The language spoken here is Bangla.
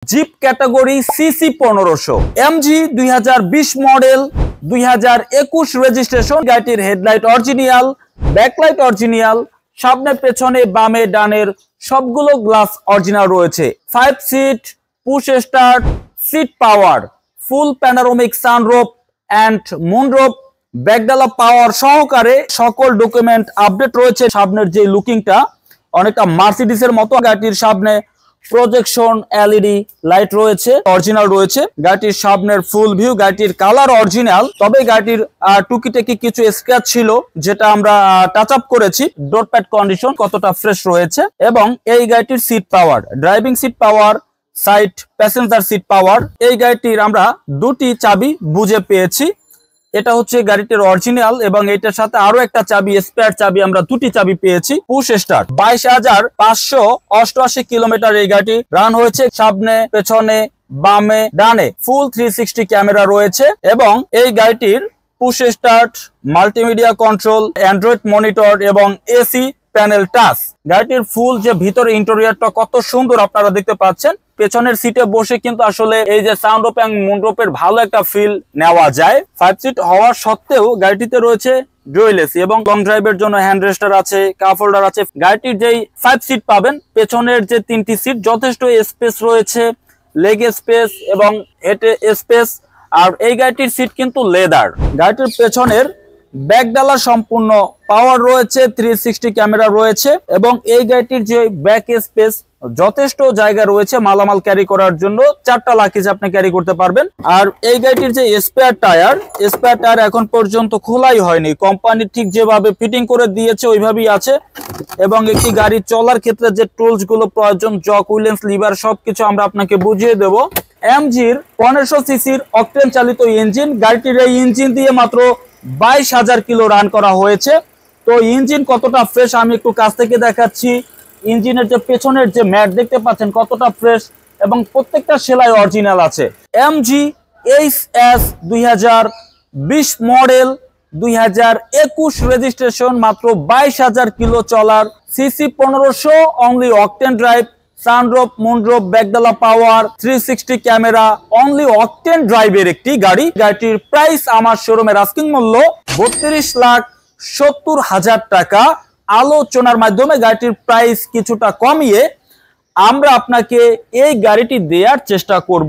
Zip category CC 1500 MG 2020 model 2021 registration. গাড়িটির হেডলাইট অরিজিনাল, ব্যাকলাইট অরিজিনাল, সামনে পেছনে বামে ডানের সবগুলো গ্লাস অরিজিনাল রয়েছে। 5 seat, push start, seat power, full panoramic sunroof and moonroof, ব্যাকডালা পাওয়ার সহকারে সকল ডকুমেন্ট আপডেট রয়েছে। সামনের যে লুকিংটা অনেকটা মার্সিডিসের মতো। গাড়িটির সামনে প্রজেকশন এলইডি লাইট রয়েছে, অরিজিনাল রয়েছে। গাড়িটির সামনের ফুল ভিউ, গাড়িটির কালার অরিজিনাল, তবে গাড়িটির টুকিটাকি কিছু স্ক্র্যাচ ছিল যেটা আমরা টাচ আপ করেছি। ডোর প্যাড কন্ডিশন কতটা ফ্রেশ রয়েছে। এবং এই গাড়িটির seat power, driving seat power, side passenger seat power, এই গাড়িটির আমরা দুটি চাবি বুঝে পেয়েছি। এটা হচ্ছে গাড়িটির অরিজিনাল এবং এটার সাথে আরো একটা চাবি, স্পেয়ার চাবি, আমরা দুটি চাবি পেয়েছি। পুশ স্টার্ট, 22,588 কিলোমিটার এই গাড়িটি রান হয়েছে। সামনে পেছনে বামে ডানে ফুল 360 ক্যামেরা রয়েছে এবং এই গাড়িটির push start, multimedia control, Android monitor এবং এসি প্যানেল টাচ। গাড়িটির ফুল যে ভিতরে ইন্টেরিয়রটা কত সুন্দর আপনারা দেখতে পাচ্ছেন। পেছনের সিটে বসে কিন্তু আসলে এই যে সানরুফ এবং মুনরুফের ভালো একটা ফিল নেওয়া যায়। 5 সিট হওয়ার সত্ত্বেও গাড়িটিতে রয়েছে ডুয়েল এসি এবং লং ড্রাইভের জন্য হ্যান্ড রেস্টার আছে, কাপ হোল্ডার আছে। গাড়িটির যেই 5 সিট পাবেন, পেছনের যে 3টি সিট যথেষ্ট স্পেস রয়েছে, লেগ স্পেস এবং হেড স্পেস। আর এই গাড়িটির সিট কিন্তু লেদার। গাড়িটির পেছনের ব্যাকডালা সম্পূর্ণ পাওয়ার রয়েছে, 360 ক্যামেরা রয়েছে এবং এই গাড়িটির যে ব্যাক স্পেস যথেষ্ট জায়গা রয়েছে মালামাল ক্যারি করার জন্য। 4টা লাকিজ আপনি ক্যারি করতে পারবেন। আর এই গাড়িটির যে স্পেয়ার টায়ার এখন পর্যন্ত খোলাই হয়নি। কোম্পানি ঠিক যেভাবে ফিটিং করে দিয়েছে ওইভাবেই আছে। এবং একটি গাড়ি চলার ক্ষেত্রে যে টুলস গুলো প্রয়োজন, জক, হুইলেন্স, লিভার, সবকিছু আমরা আপনাকে বুঝিয়ে দেব। এমজির 1500 সিসির অকটেন চালিত ইঞ্জিন। গাড়িটির এই ইঞ্জিন দিয়ে মাত্র 22,000 কিলো রান করা হয়েছে। তো ইঞ্জিন কতটা ফ্রেশ আমি একটু কাছ থেকে দেখাচ্ছি। ইঞ্জিনের যে পেছনের যে ম্যাট দেখতে পাচ্ছেন কতটা ফ্রেশ এবং প্রত্যেকটা সেলাই অরিজিনাল আছে। এমজি এইচএস 2020 মডেল 2021 রেজিস্ট্রেশন, মাত্র 22,000 কিলো চলার, CC 1500, only octane drive, sunroof, moonroof, ব্যাকডালা পাওয়ার, 360 ক্যামেরা, অনলি অকটেন ড্রাইভের একটি গাড়ি। গাড়িটির প্রাইস আমার শোরুমের আস্কিং মূল্য 32,70,000 টাকা। আলোচনার মাধ্যমে গাড়িটির প্রাইস কিছুটা কমিয়ে আমরা আপনাকে এই গাড়িটি দেওয়ার চেষ্টা করব।